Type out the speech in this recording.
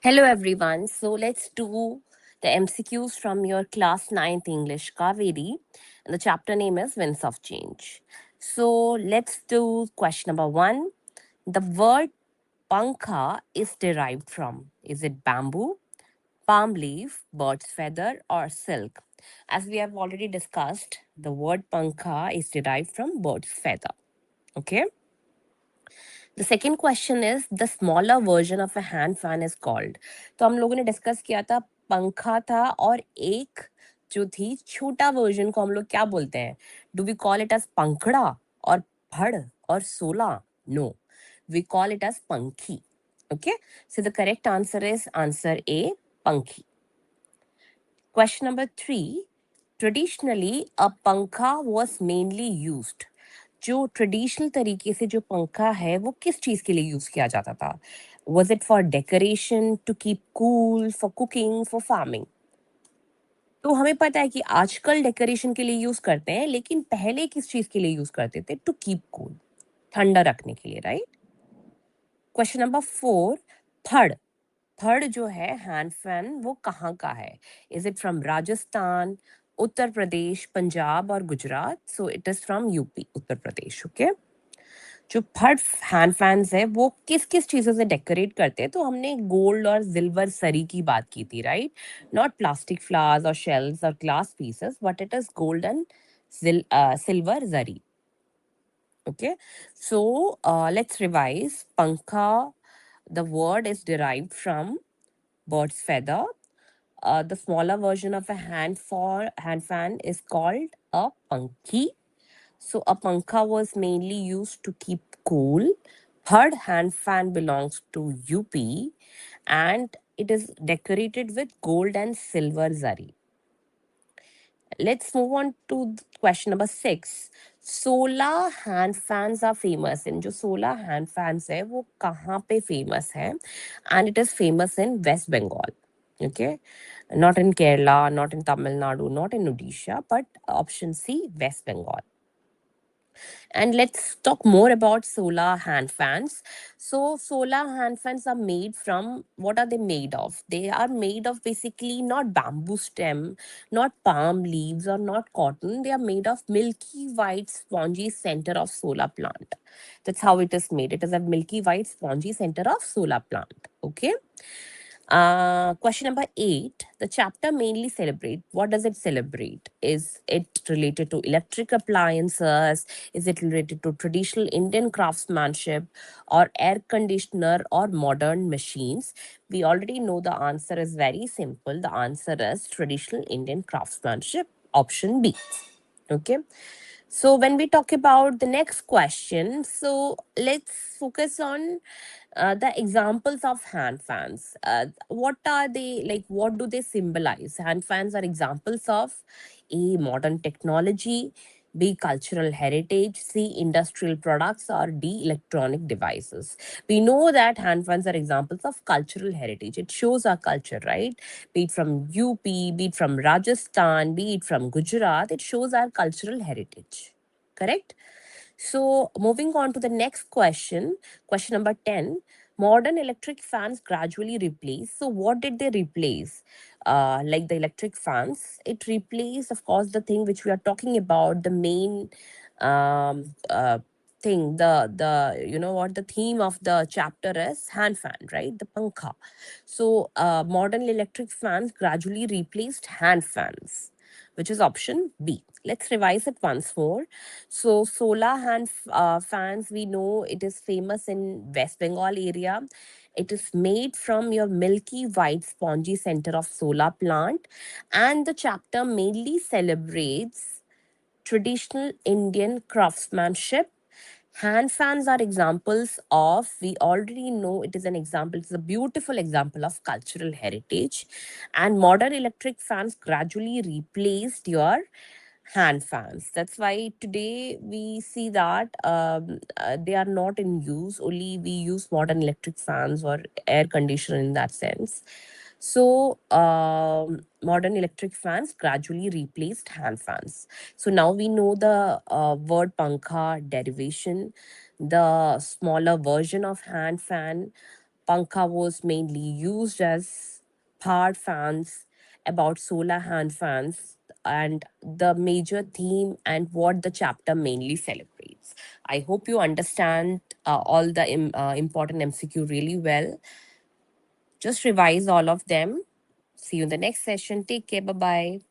Hello everyone. So let's do the MCQs from your class 9th English Kaveri. And the chapter name is Winds of Change. So let's do question number 1. The word pankha is derived from, is it bamboo, palm leaf, bird's feather or silk? As we have already discussed, the word pankha is derived from bird's feather. Okay. The second question is the smaller version of a hand fan is called. तो हम लोगों ने discuss किया था पंखा था और एक जो थी छोटा वर्जन को हम लोग क्या बोलते हैं? Do we call it as पंखड़ा और फड़ और सोला? No, we call it as pankhi. Okay, so the correct answer is answer A, pankhi. Question number 3. Traditionally, a pankha was mainly used. जो ट्रेडिशनल तरीके से जो पंखा है वो किस चीज के लिए यूज किया जाता था? Was it for decoration, to keep cool, for cooking, for farming? तो हमें पता है कि आजकल डेकोरेशन के लिए यूज करते हैं, लेकिन पहले किस चीज के लिए यूज करते थे? टू कीप कूल, ठंडा रखने के लिए, राइट? Question number 4. फड़, फड़ जो है हैंड फैन वो कहाँ का है? Is it from Rajasthan, Uttar Pradesh, Punjab और Gujarat? So it is from UP, Uttar Pradesh. Okay. जो फड़ हैंड फैंस है वो किस किस चीजों से डेकोरेट करते हैं? तो हमने गोल्ड और सिल्वर सरी की बात की थी, राइट? नॉट प्लास्टिक फ्लावर्स और शेल्स और glass pieces, but it is gold and silver zari. Okay, so let's revise. Pankha, the word is derived from bird's feather. The smaller version of a hand fan is called a pankhi. So a pankha was mainly used to keep cool. Third hand fan belongs to UP and it is decorated with gold and silver zari. Let's move on to question number 6. सोलह hand fans are famous in. जो सोलह hand fans है वो कहाँ पे famous है? And it is famous in West Bengal. Okay, not in Kerala, not in Tamil Nadu, not in Odisha, but option C, West Bengal. And let's talk more about solar hand fans. So solar hand fans are made from, what are they made of? They are made of basically not bamboo stem, not palm leaves or not cotton. They are made of milky white spongy center of solar plant. That's how it is made. It is a milky white spongy center of solar plant. Okay. Question number 8. The chapter mainly celebrate. What does it celebrate? Is it related to electric appliances? Is it related to traditional Indian craftsmanship or air conditioner or modern machines? We already know the answer is very simple. The answer is traditional Indian craftsmanship. Option B. Okay. So when we talk about the next question, so let's focus on the examples of hand fans. What are they like? What do they symbolize? Hand fans are examples of A, modern technology, B, cultural heritage, C, industrial products, or D, electronic devices. We know that hand fans are examples of cultural heritage. It shows our culture, right? Be it from UP, be it from Rajasthan, be it from Gujarat, it shows our cultural heritage. Correct? So, moving on to the next question, question number 10. Modern electric fans gradually replace. So, what did they replace? Like the electric fans, it replaced, of course, the thing which we are talking about, the main um, uh, thing, the you know what the theme of the chapter is, hand fan, right? The pankha. So, modern electric fans gradually replaced hand fans, which is option B. Let's revise it once more. So solar fans, we know it is famous in West Bengal area. It is made from your milky white spongy center of solar plant, and the chapter mainly celebrates traditional Indian craftsmanship. Hand fans are examples of, we already know it is an example, it's a beautiful example of cultural heritage. And modern electric fans gradually replaced your hand fans. That's why today we see that they are not in use. Only we use modern electric fans or air conditioner in that sense. So modern electric fans gradually replaced hand fans. So now we know the word pankha derivation, the smaller version of hand fan, Pankha was mainly used as powered fans, about solar hand fans, and the major theme and what the chapter mainly celebrates. I hope you understand all the important MCQ really well. Just revise all of them. See you in the next session. Take care. Bye bye.